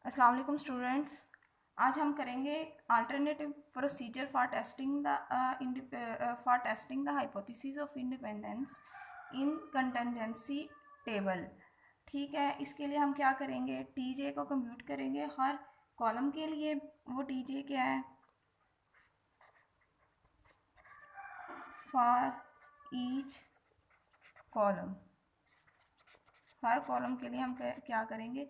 अस्सलाम वालेकुम स्टूडेंट्स। आज हम करेंगे alternative procedure for testing the hypothesis of independence in contingency table. ठीक है, इसके लिए हम क्या करेंगे, टीजे को कंप्यूट करेंगे हर कॉलम के लिए। वो टीजे क्या है, for each column. Her column के लिए हम क्या करेंगे,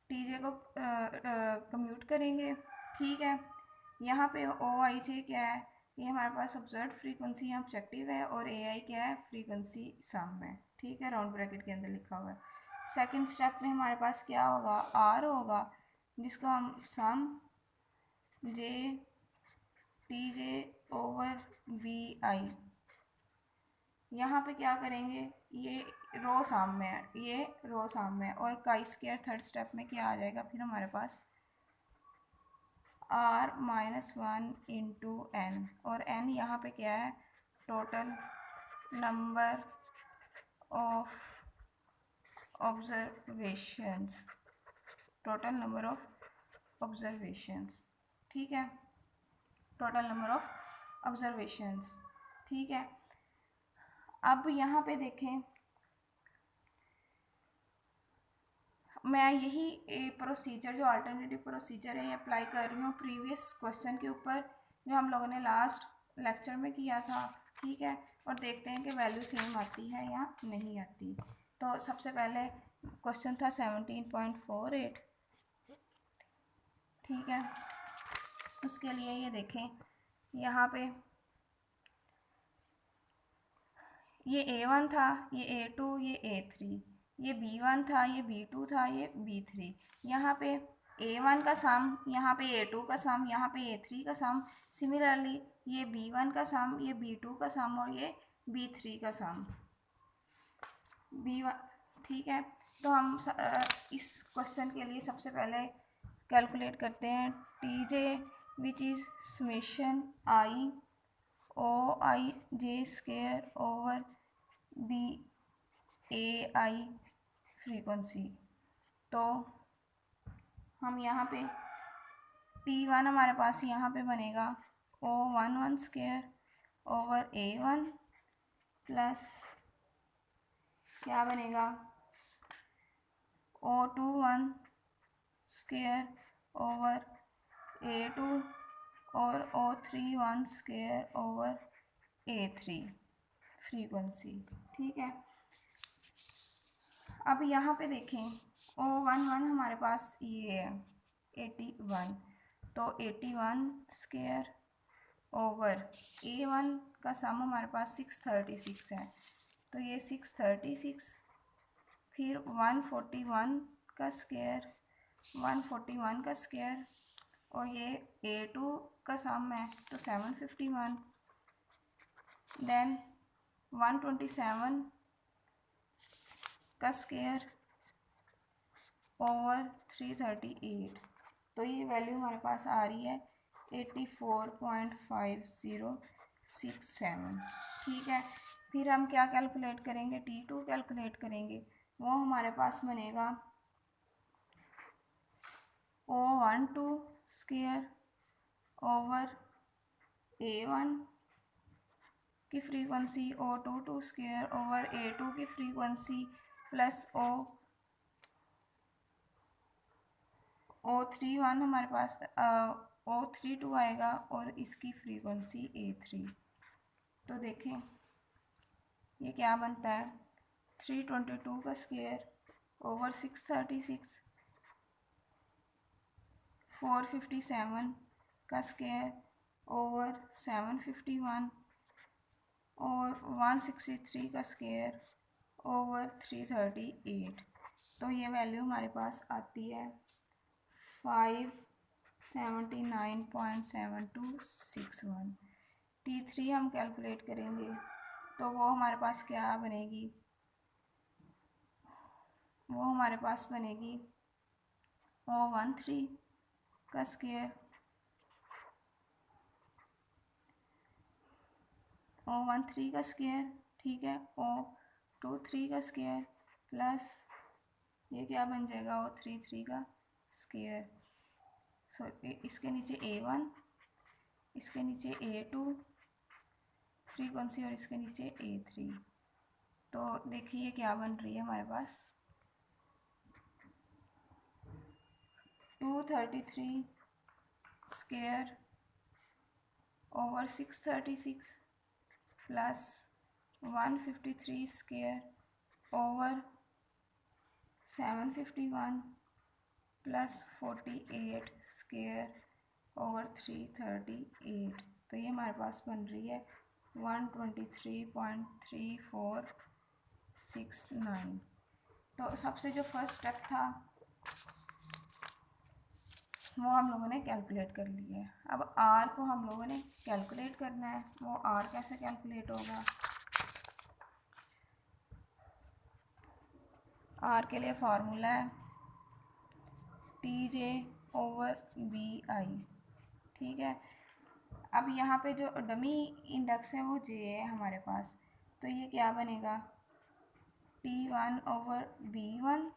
टीजे को कंप्यूट करेंगे। ठीक है, यहाँ पे ओ आई जे क्या है, ये हमारे पास ऑब्जर्व फ्रीक्वेंसी है, ऑब्जेक्टिव है, और ए आई क्या है, फ्रीक्वेंसी सम है। ठीक है, राउंड ब्रैकेट के अंदर लिखा हुआ है। सेकंड स्टेप में हमारे पास क्या होगा, आर होगा, जिसको हम सम जे टी जे ओवर वी आई, यहाँ पे क्या करेंगे, ये रो साम में है, ये रो साम में है, और काई स्क्वायर थर्ड स्टेप में क्या आ जाएगा, फिर हमारे पास r minus one into n, और एन यहाँ पे क्या है, total number of observations, total number of observations. ठीक है, टोटल नंबर ऑफ ऑब्जर्वेशंस। ठीक है, अब यहाँ पे देखें, मैं यही प्रोसीजर जो अल्टरनेटिव प्रोसीजर है ये अप्लाई कर रही हूँ प्रीवियस क्वेश्चन के ऊपर, जो हम लोगों ने लास्ट लेक्चर में किया था। ठीक है, और देखते हैं कि वैल्यू सेम आती है या नहीं आती। तो सबसे पहले क्वेश्चन था 17.48। ठीक है, उसके लिए ये देखें, यहाँ पे ये A1 था, ये A2, ये A3, ये B1 था, ये B2 था, ये B3। यहाँ पे A1 का सम, यहाँ पे A2 का सम, यहाँ पे A3 का सम। सिमिलरली ये B1 का सम, ये B2 का सम, और ये B3 का सम, B1। ठीक है, तो हम इस क्वेश्चन के लिए सबसे पहले कैलकुलेट करते हैं T J, which is summation I O I J square over B A I frequency. तो हम यहाँ पे T1 हमारे पास यहाँ पे बनेगा O11 square over A1 plus क्या बनेगा, O21 स्क्वायर ओवर A2 और O31 square over A3 frequency. ठीक है, अब यहाँ पे देखें O11 हमारे पास ये है 81, तो 81 स्क्वायर ओवर A1 का सम हमारे पास 636 है, तो ये 636, फिर 141 का स्क्वायर, 141 का स्क्वायर, और ये A2 का सम है तो 751, देन 127 का स्क्वायर ओवर 338। तो ये वैल्यू हमारे पास आ रही है 84.5067। ठीक है, फिर हम क्या कैलकुलेट करेंगे, T2 कैलकुलेट करेंगे। वो हमारे पास बनेगा O12 स्क्वायर ओवर A1 की frequency, O22 square over A2 की फ्रीक्वेंसी, प्लस O31 हमारे पास O32 आएगा, और इसकी फ्रीक्वेंसी A3। तो देखें ये क्या बनता है, 322 का स्क्वायर ओवर 636, 457 का स्क्वायर ओवर 751, और 163 का स्क्वायर ओवर 338। तो ये वैल्यू हमारे पास आती है 579.7261। T3 हम कैलकुलेट करेंगे तो वो हमारे पास क्या बनेगी, वो हमारे पास बनेगी O13 का स्क्वायर, O13 का स्क्वायर, ठीक है, O23 का स्क्वायर, प्लस ये क्या बन जाएगा O33 का स्क्वायर, इसके नीचे A1, इसके नीचे A2 फ्रीक्वेंसी और इसके नीचे A3। तो देखिए क्या बन रही है हमारे पास 233 square over 636 plus 153 square over 751 plus 48 square over 338। तो ये हमारे पास बन रही है 123.3469। तो सबसे जो फर्स्ट स्टेप था वो हम लोगों ने कैलकुलेट कर लिया है। अब आर को हम लोगों ने कैलकुलेट करना है। वो आर कैसे कैलकुलेट होगा? आर के लिए फार्मूला है T J over B I, ठीक है। अब यहाँ पे जो डमी इंडेक्स है वो जे है हमारे पास, तो ये क्या बनेगा T1 over B1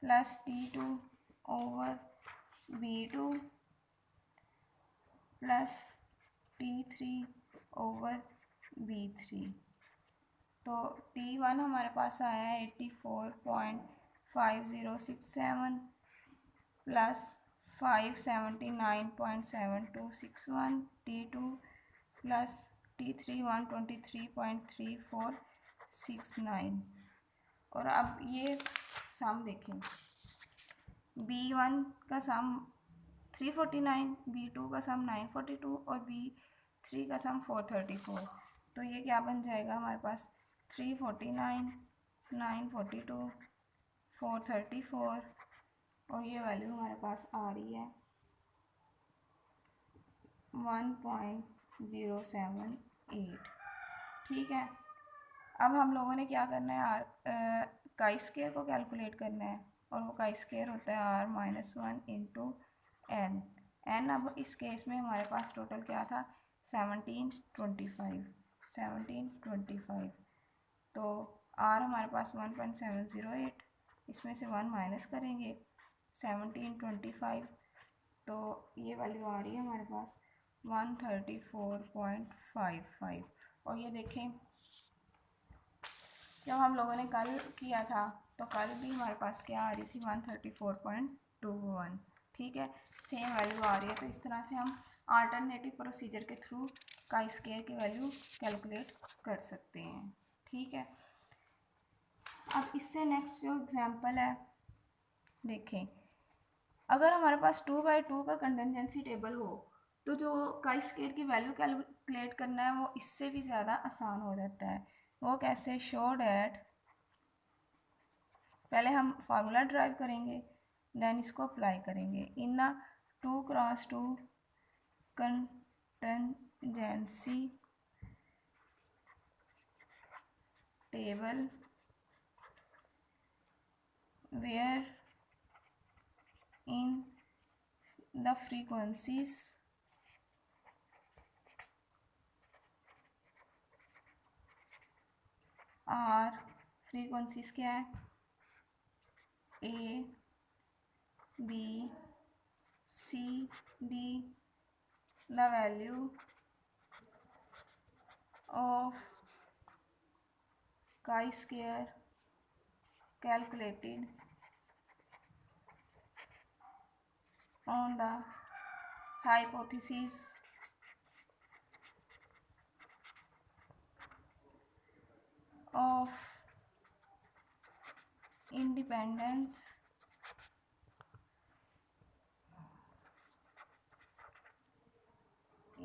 plus T2 over B2 plus T3 over B3। तो T1 हमारे पास आया है 84.5067 प्लस 579.7261, T2 प्लस T3 123.3469। और अब ये सम देखें, B1 का सम 349, B2 का सम 942 और B3 का सम 434। तो ये क्या बन जाएगा हमारे पास 349, 942, 434 और ये वैल्यू हमारे पास आ रही है 1.078। ठीक है। अब हम लोगों ने क्या करना है, काई स्क्वायर को कैलकुलेट करना है और वो काई स्क्वायर होता है r-1 इंटू एन। एन अब इस केस में हमारे पास टोटल क्या था 1725। तो r हमारे पास 1.708, इसमें से 1 माइनस करेंगे 1725, तो ये वैल्यू आ रही है हमारे पास 134.55। और ये देखें जब हम लोगों ने कल किया था तो कल भी हमारे पास क्या आ रही थी 134.21। ठीक है, सेम वैल्यू आ रही है। तो इस तरह से हम अल्टरनेटिव प्रोसीजर के थ्रू काई स्क्वायर की वैल्यू कैलकुलेट कर सकते हैं। ठीक है, अब इससे नेक्स्ट जो एग्जांपल है देखें, अगर हमारे पास 2/2 का कंटिजेंसी टेबल हो तो जो काई स्क्वायर की वैल्यू कैलकुलेट करना है वो इससे भी ज़्यादा आसान हो जाता है। वो कैसे? शो डैट, पहले हम फार्मूला ड्राइव करेंगे देन इसको अप्लाई करेंगे in 2x2 contingency table where in the frequencies are, frequencies क्या है A, B, C, D, the value of chi-square calculated on the hypothesis of independence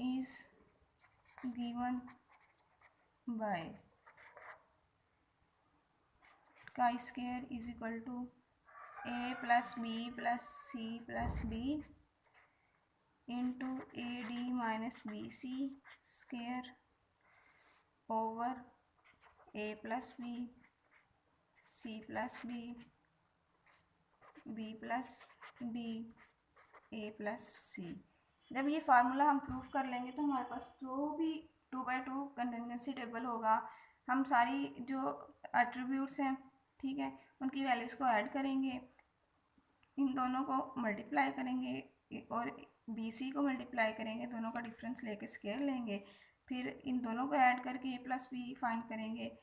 is given by chi-square is equal to A plus B plus C plus D into AD minus BC square over A plus B, C plus D, B plus D, A plus C। जब ये formula हम proof कर लेंगे तो हमारे पास जो भी 2/2 contingency table होगा, हम सारी जो एट्रीब्यूट्स हैं, ठीक है, उनकी वैल्यूज़ को ऐड करेंगे इन दोनों को मल्टीप्लाई करेंगे और बी सी को मल्टीप्लाई करेंगे, दोनों का डिफरेंस लेके स्क्वायर लेंगे, फिर इन दोनों को ऐड करके ए प्लस बी फाइंड करेंगे,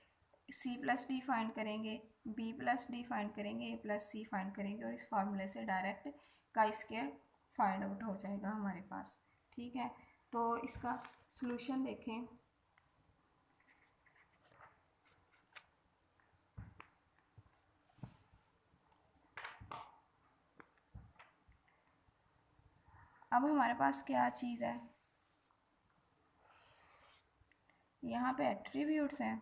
सी प्लस डी फाइंड करेंगे, बी प्लस डी फाइंड करेंगे, ए प्लस सी फाइंड करेंगे और इस फार्मूले से डायरेक्ट का स्क्वायर फाइंड आउट हो जाएगा हमारे पास। ठीक है, तो इसका सॉल्यूशन देखें। अब हमारे पास क्या चीज़ है, यहाँ पे एट्रीब्यूट्स हैं,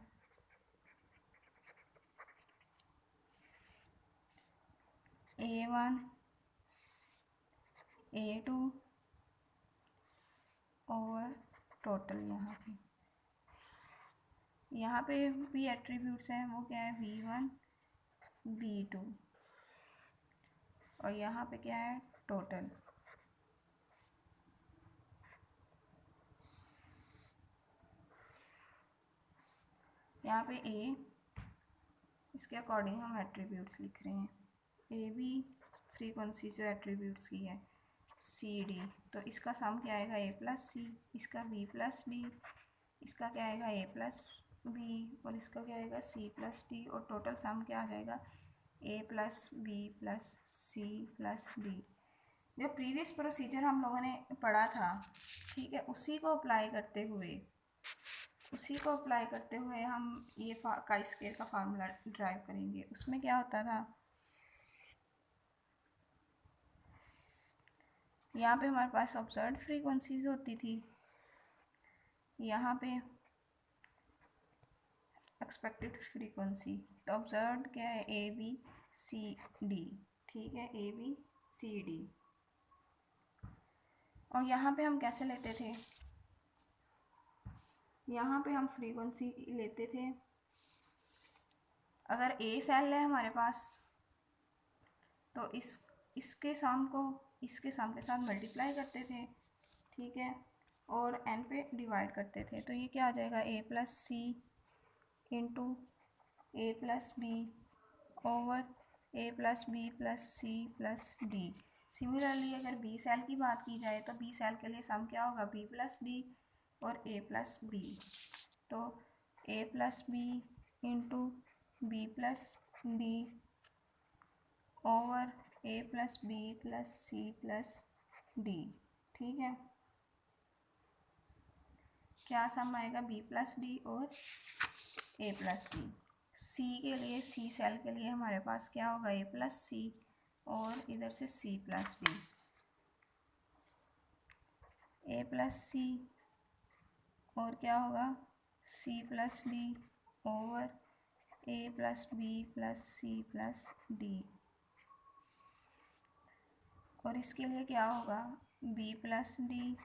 A1 A2 और टोटल यहाँ पे भी एट्रीब्यूट्स हैं, वो क्या है V1 V2 और यहाँ पे क्या है टोटल। यहाँ पे A, इसके अकॉर्डिंग हम एट्रीब्यूट्स लिख रहे हैं, ए बी फ्रीक्वेंसी जो एट्रीब्यूट्स की है, सी डी, तो इसका सम क्या आएगा ए प्लस सी, इसका बी प्लस डी, इसका क्या आएगा ए प्लस बी और इसका क्या आएगा सी प्लस डी और टोटल सम क्या आ जाएगा a plus B plus C plus d. जो प्रीवियस प्रोसीजर हम लोगों ने पढ़ा था, ठीक है, उसी को अप्लाई करते हुए हम ये का स्क्वायर का फार्मूला ड्राइव करेंगे। उसमें क्या होता था, यहाँ पे हमारे पास ऑब्जर्व्ड फ्रीक्वेंसीज होती थी, यहाँ पे एक्सपेक्टेड फ्रीक्वेंसी, तो ऑब्जर्व्ड क्या है ए बी सी डी, ठीक है, ए बी सी डी। और यहाँ पे हम कैसे लेते थे, यहाँ पे हम फ्रीक्वेंसी लेते थे, अगर ए सेल है हमारे पास तो इसके सम को इसके सम के साथ मल्टीप्लाई करते थे, ठीक है, और एन पे डिवाइड करते थे, तो ये क्या आ जाएगा a plus C into A plus b over A plus B plus C plus d. Similarly अगर बी सेल की बात की जाए तो बी सेल के लिए सम क्या होगा बी प्लस डी और ए प्लस बी, तो a plus b into b plus D over A plus B plus C plus d. ठीक है, क्या सम आएगा बी प्लस डी और ए प्लस बी। सी के लिए, सी सेल के लिए हमारे पास क्या होगा ए प्लस सी और इधर से c plus d, a plus c और क्या होगा सी प्लस डी ओवर ए प्लस बी प्लस सी प्लस डी, और इसके लिए क्या होगा b plus d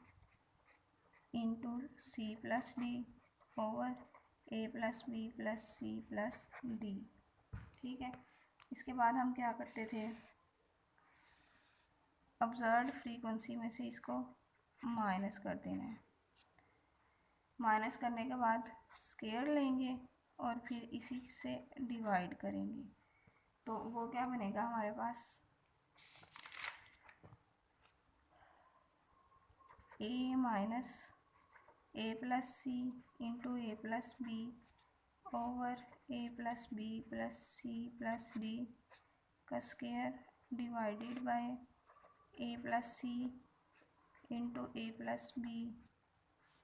into c plus D over ए प्लस बी प्लस सी प्लस डी। ठीक है, इसके बाद हम क्या करते थे, ऑब्जर्व्ड फ्रीक्वेंसी में से इसको माइनस कर देना है, माइनस करने के बाद स्क्वायर लेंगे और फिर इसी से डिवाइड करेंगे, तो वो क्या बनेगा हमारे पास a minus a plus C into A plus b over A plus B plus C plus d का square divided by a plus C into A plus b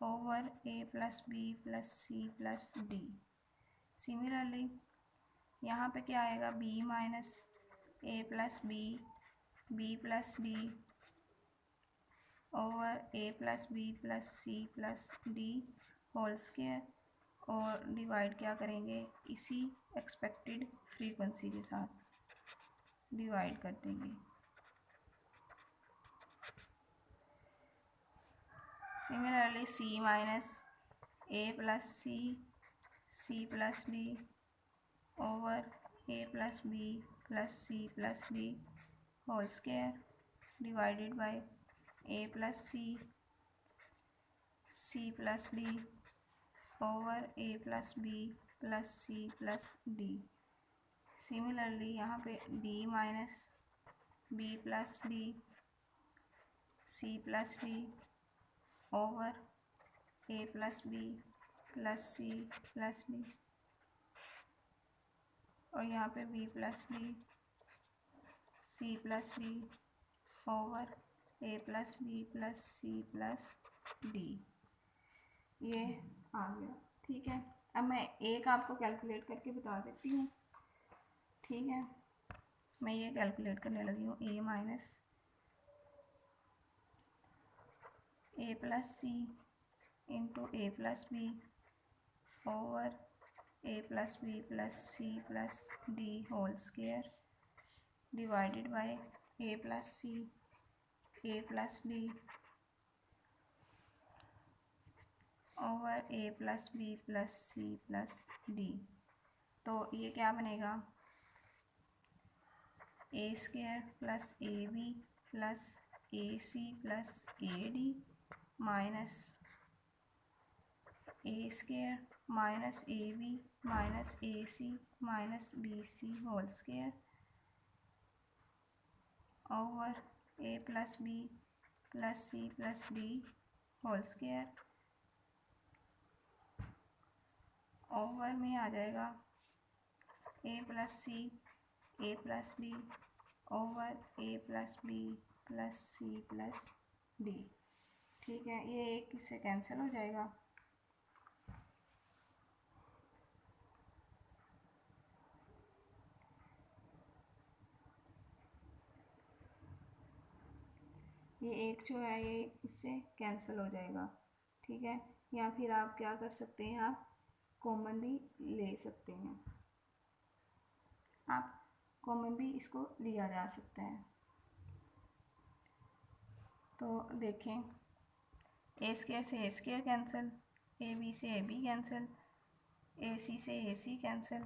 over A plus B plus C plus d. Similarly यहाँ पे क्या आएगा b minus a plus B plus D over A plus B plus C plus d whole square, और divide क्या करेंगे इसी expected frequency के साथ डिवाइड कर देंगे। Similarly c minus a plus C plus D over A plus B plus C plus d whole square divided by a plus C plus D over A plus B plus C plus d. Similarly यहाँ पे d minus b plus d c plus D over ए plus B plus सी plus D, और यहाँ पे b plus d c plus D over ए plus B plus सी plus D, ये आ गया। ठीक है, अब मैं एक आपको कैलकुलेट करके बता देती हूँ। ठीक है, मैं ये कैलकुलेट करने लगी हूँ, a minus a plus C into A plus b over A plus B plus C plus d whole square divided by a plus c A plus D over A plus B plus C plus D. तो ये क्या बनेगा, a square plus a B plus a c plus a D minus a square minus a b minus a c minus B C whole square over A plus B plus C plus d whole square, over में आ जाएगा a plus c A plus D over A plus B plus C plus d. ठीक है, ये एक इससे cancel हो जाएगा। ये एक जो है ये इससे कैंसिल हो जाएगा। ठीक है, या फिर आप क्या कर सकते हैं, आप कॉमन भी ले सकते हैं, आप कॉमन भी इसको लिया जा सकता है। तो देखें, ए स्क्वायर से ए स्क्वायर कैंसिल, ए बी से ए बी कैंसिल, ए सी से ए सी कैंसिल,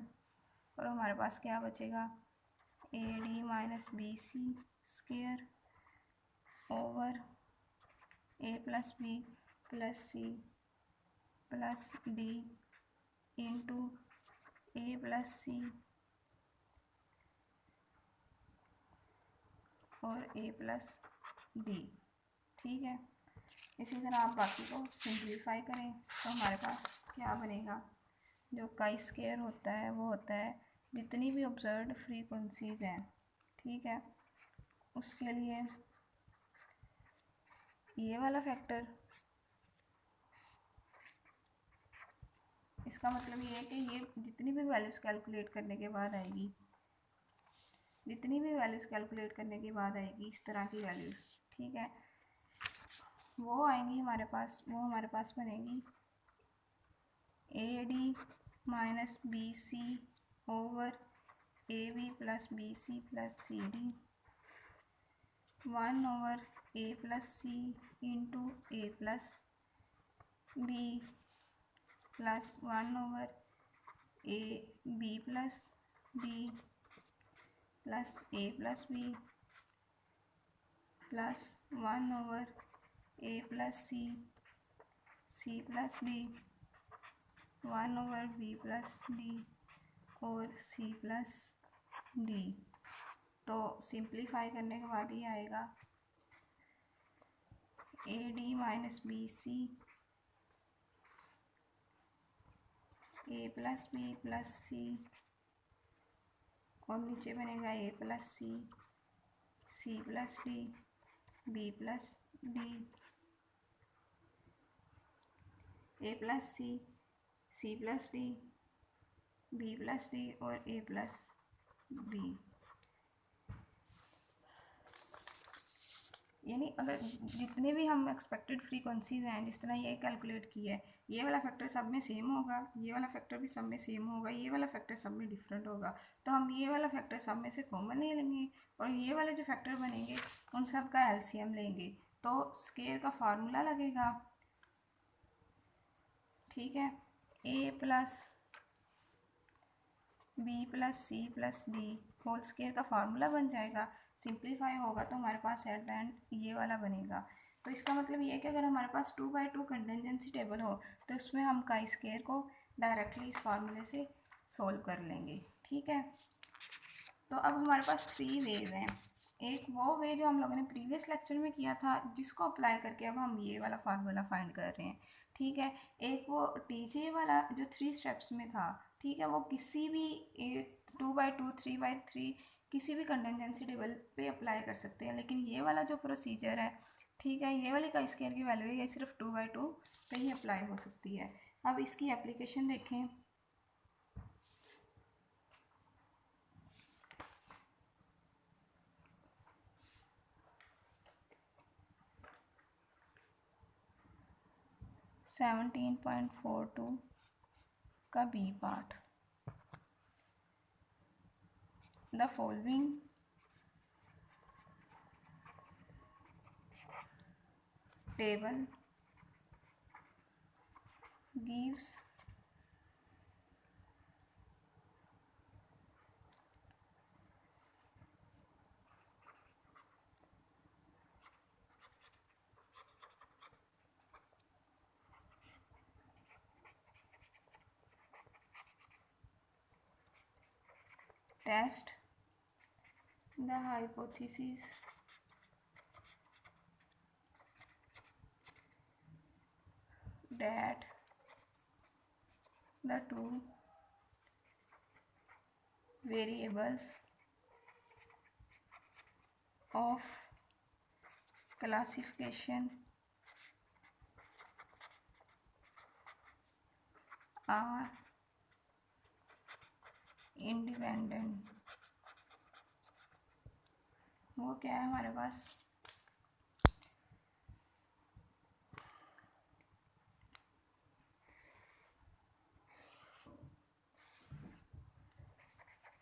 और हमारे पास क्या बचेगा, a D minus B c square over A plus B plus C plus d into A plus c और ए प्लस डी। ठीक है, इसी तरह आप बाकी को सिंप्लीफाई करें तो हमारे पास क्या बनेगा, जो काई स्क्वायर होता है वो होता है जितनी भी ऑब्जर्व्ड फ्रीक्वेंसीज हैं। ठीक है, उसके लिए ये वाला फैक्टर, इसका मतलब ये है कि ये जितनी भी वैल्यूज़ कैलकुलेट करने के बाद आएगी, जितनी भी वैल्यूज़ कैलकुलेट करने के बाद आएगी इस तरह की वैल्यूज़, ठीक है, वो आएंगी हमारे पास, वो हमारे पास बनेगी A D minus B C over A B plus B C plus C D 1 over A plus C into A plus B plus 1 over A B plus D plus A plus B plus 1 over A plus C C plus D 1 over B plus D और C plus D. तो simplify करने के बाद ये आएगा A D minus B C A plus B plus c और नीचे बनेगा a plus C C plus D B plus d a plus C C plus D B plus D और ए प्लस बी। यानी अगर जितने भी हम एक्सपेक्टेड फ्रीक्वेंसीज हैं, जिस तरह ये कैलकुलेट किया है, ये वाला फैक्टर सब में सेम होगा, ये वाला फैक्टर भी सब में सेम होगा, ये वाला फैक्टर सब में डिफरेंट होगा, तो हम ये वाला फैक्टर सब में से कॉमन ले लेंगे और ये वाले जो फैक्टर बनेंगे उन सब का एलसीएम लेंगे, तो स्क्वायर का फार्मूला लगेगा। ठीक है, a plus B plus C plus d whole square का फार्मूला बन जाएगा। सिंप्लीफाई होगा तो हमारे पास एट द एंड ये वाला बनेगा। तो इसका मतलब ये है कि अगर हमारे पास 2/2 कंटिजेंसी टेबल हो तो इसमें हम काई स्क्वायर को डायरेक्टली इस फार्मूले से सोल्व कर लेंगे। ठीक है, तो अब हमारे पास 3 वेज हैं एक वो वे जो हम लोगों ने प्रीवियस लेक्चर में किया था, जिसको अप्लाई करके अब हम ये वाला फार्मूला फाइंड कर रहे हैं। ठीक है, एक वो टीजे वाला जो 3 स्टेप्स में था, ठीक है, वो किसी भी 2/2 3/3 किसी भी कंटिजेंसी टेबल पे अप्लाई कर सकते हैं, लेकिन ये वाला जो प्रोसीजर है, ठीक है, ये वाली का स्केयर की वैल्यू है, ये सिर्फ 2/2 पे ही अप्लाई हो सकती है। अब इसकी एप्लीकेशन देखें। 17.42 का B part, the following table gives test the hypothesis that the two variables of classification are independent। वो क्या है हमारे पास,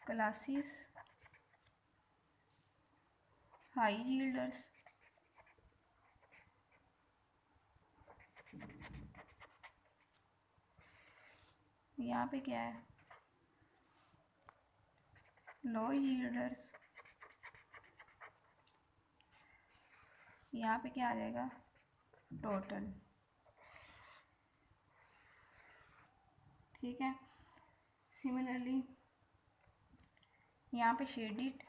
क्लासेस हाई यील्डर्स यहाँ पे क्या है, लो यील्डर्स, यहाँ पे क्या आ जाएगा, टोटल। ठीक है, सिमिलरली यहाँ पे शेडिड,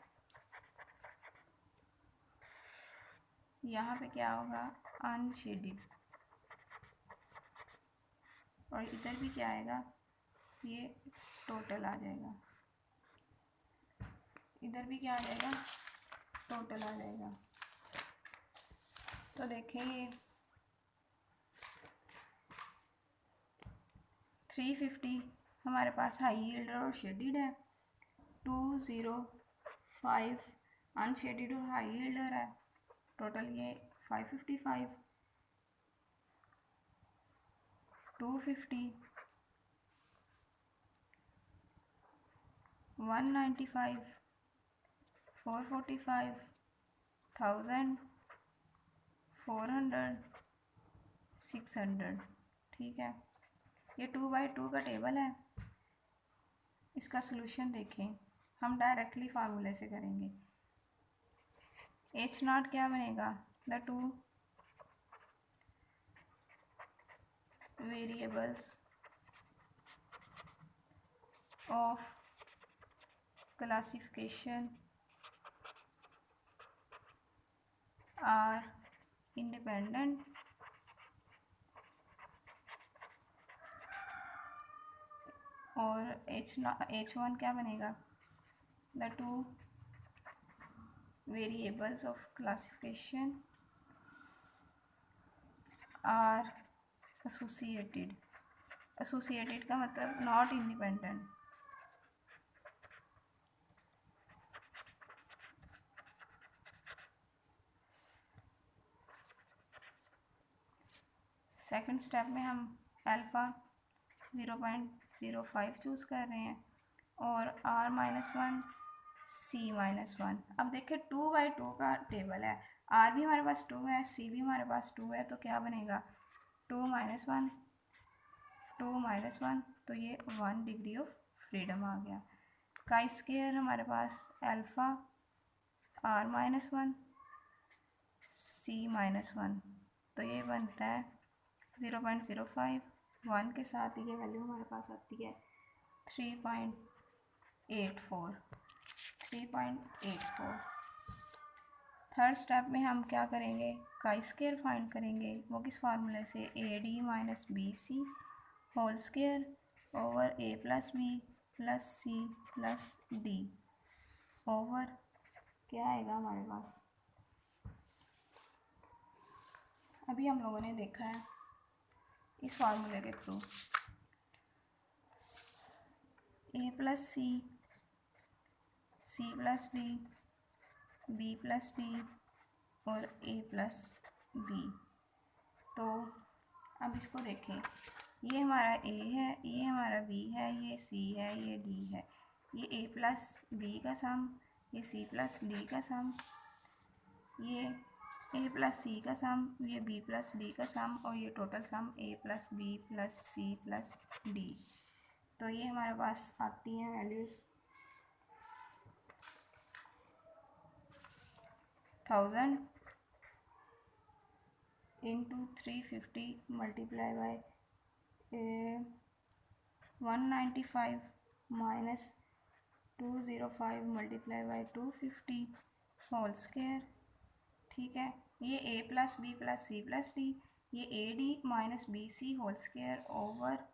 यहाँ पे क्या होगा, अनशेडिड, और इधर भी क्या आएगा, ये टोटल आ जाएगा, इधर भी क्या आ जाएगा, टोटल आ जाएगा। तो देखें ये 350 हमारे पास हाई यील्डर और शेडिड है, 205 अनशेडिड और हाई यील्डर है, टोटल ये 555, 250 195 445 1000 400 600। ठीक है, ये 2/2 का टेबल है। इसका सॉल्यूशन देखें, हम डायरेक्टली फार्मूले से करेंगे। H0 क्या बनेगा, the two variables of classification are independent, और H1 क्या बनेगा, the two variables of classification are associated. Associated का मतलब नॉट इंडिपेंडेंट। सेकंड स्टेप में हम अल्फ़ा 0.05 चूज़ कर रहे हैं और R-1 C-1। अब देखें 2/2 का टेबल है, R भी हमारे पास 2 है, C भी हमारे पास 2 है, तो क्या बनेगा, 2 - 1 2 - 1, तो ये 1 डिग्री ऑफ फ्रीडम आ गया। का स्केयर हमारे पास अल्फ़ा R-1 C-1, तो ये बनता है 0.05, 1 के साथ ये वैल्यू हमारे पास आती है 3.84। थर्ड स्टेप में हम क्या करेंगे, काई स्क्वायर फाइंड करेंगे। वो किस फार्मूले से, A D minus B C whole square over A plus B plus C plus D over क्या आएगा हमारे पास। अभी हम लोगों ने देखा है इस फार्मूले के through A plus C, C plus D, B plus D और ए प्लस बी। तो अब इसको देखें, ये हमारा ए है, ये हमारा बी है, ये सी है, ये डी है, ये ए प्लस बी का सम, ये सी प्लस डी का सम, ये ए प्लस सी का सम, ये बी प्लस डी का सम और ये total sum A plus B plus C plus D. तो ये हमारे पास आती हैं values 1000 into 350 multiply by 195 minus 205 multiply by 250 whole square. ठीक है, ये A plus B plus C plus D, ये A D minus B C whole square over,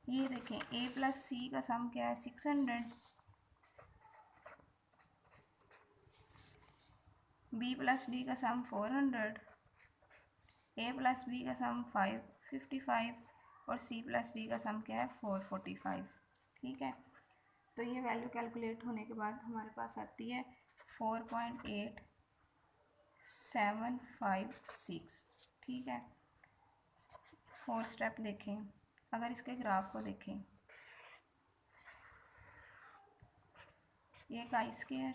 ये देखें ए प्लस सी का सम क्या है 600, बी प्लस डी का सम 400, ए प्लस बी का सम 555 और सी प्लस डी का सम क्या है 445। ठीक है, तो ये वैल्यू कैलकुलेट होने के बाद हमारे पास आती है 4.8756। ठीक है, फोर्थ स्टेप देखें, अगर इसके ग्राफ को देखें, ये chi square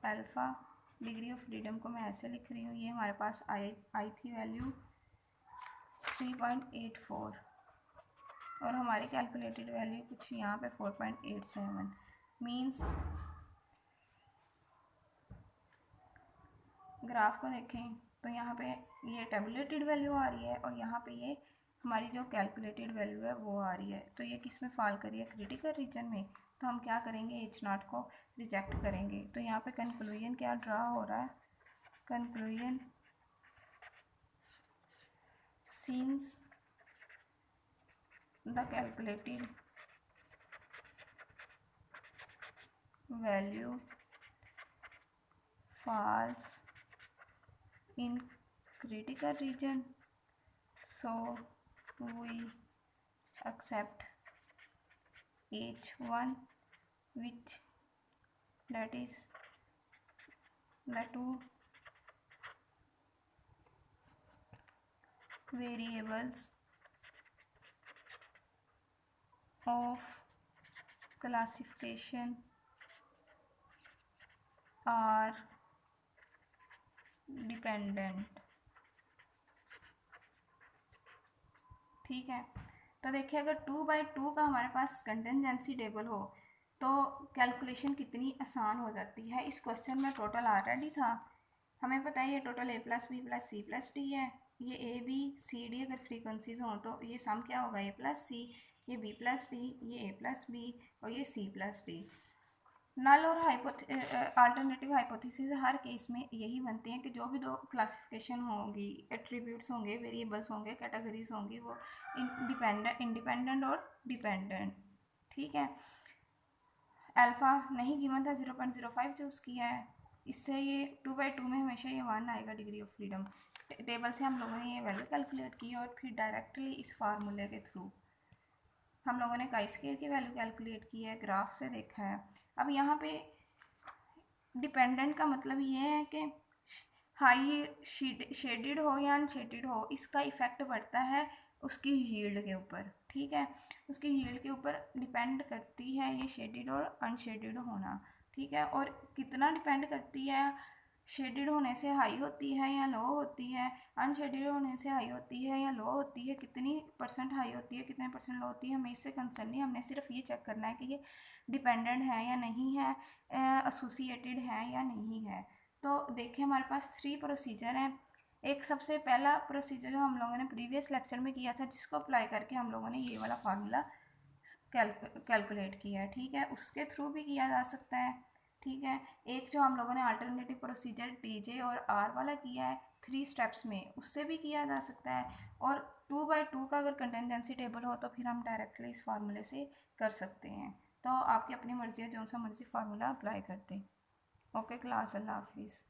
alpha degree of freedom को मैं ऐसे लिख रही हूँ, ये हमारे पास आई थी वैल्यू 3.84 और हमारी कैलकुलेटेड वैल्यू कुछ यहाँ पे 4.87 मीन्स ग्राफ को देखें तो यहाँ पे ये टेबुलेटेड वैल्यू आ रही है और यहाँ पे ये हमारी जो कैलकुलेटेड वैल्यू है वो आ रही है। तो ये किस में फॉल करी है, क्रिटिकल रीजन में। तो हम क्या करेंगे, H0 को रिजेक्ट करेंगे। तो यहाँ पे कंक्लूजन क्या ड्रा हो रहा है, conclusion since the calculated value falls in critical region, so we accept H1, which that is the two variables of classification are dependent. ठीक है, तो देखिए अगर 2/2 का हमारे पास कंटिजेंसी टेबल हो तो कैलकुलेशन कितनी आसान हो जाती है। इस क्वेश्चन में टोटल ऑलरेडी था, हमें पता है ये total A plus B plus C plus D है। ये ए बी सी डी अगर फ्रीक्वेंसीज हों तो ये सम क्या होगा, ए प्लस सी, ये बी प्लस डी, ये ए प्लस बी और ये सी प्लस डी। नल और अल्टरनेटिव हाइपोथेसिस हर केस में यही बनते हैं कि जो भी दो क्लासिफिकेशन होगी, एट्रीब्यूट्स होंगे, वेरिएबल्स होंगे, कैटेगरीज होंगी, वो इंडिपेंडेंट और डिपेंडेंट। ठीक है, अल्फ़ा नहीं गिवन था, 0.05 चूज़ किया है, इससे ये 2/2 में हमेशा ये 1 आएगा डिग्री ऑफ फ्रीडम। टेबल से हम लोगों ने ये वैल्यू कैलकुलेट की और फिर डायरेक्टली इस फार्मूले के थ्रू हम लोगों ने काई स्क्वायर की वैल्यू कैलकुलेट की है, ग्राफ से देखा है। अब यहाँ पे डिपेंडेंट का मतलब ये है कि हाई शेडेड हो या अनशेडेड हो, इसका इफ़ेक्ट पड़ता है उसकी यील्ड के ऊपर। ठीक है, उसकी यील्ड के ऊपर डिपेंड करती है ये शेडेड और अनशेडेड होना। ठीक है, और कितना डिपेंड करती है, शेडेड होने से हाई होती है या लो होती है, अनशेडेड होने से हाई होती है या लो होती है, कितनी परसेंट हाई होती है, कितने परसेंट लो होती है, हमें इससे कंसर्न नहीं। हमने सिर्फ ये चेक करना है कि ये डिपेंडेंट है या नहीं है, एसोसिएटेड है या नहीं है। तो देखिए हमारे पास 3 प्रोसीजर हैं। एक सबसे पहला प्रोसीजर जो हम लोगों ने प्रीवियस लेक्चर में किया था, जिसको अप्लाई करके हम लोगों ने ये वाला फार्मूला कैलकुलेट किया है। ठीक है, उसके थ्रू भी किया जा सकता है, ठीक है। एक जो हम लोगों ने अल्टरनेटिव प्रोसीजर टीजे और आर वाला किया है 3 स्टेप्स में, उससे भी किया जा सकता है। और 2/2 का अगर कंटिजेंसी टेबल हो तो फिर हम डायरेक्टली इस फार्मूले से कर सकते हैं। तो आपकी अपनी मर्ज़ी है, जो सा मर्ज़ी फार्मूला अप्लाई करते हैं। ओके क्लास, अल्लाह हाफिज़।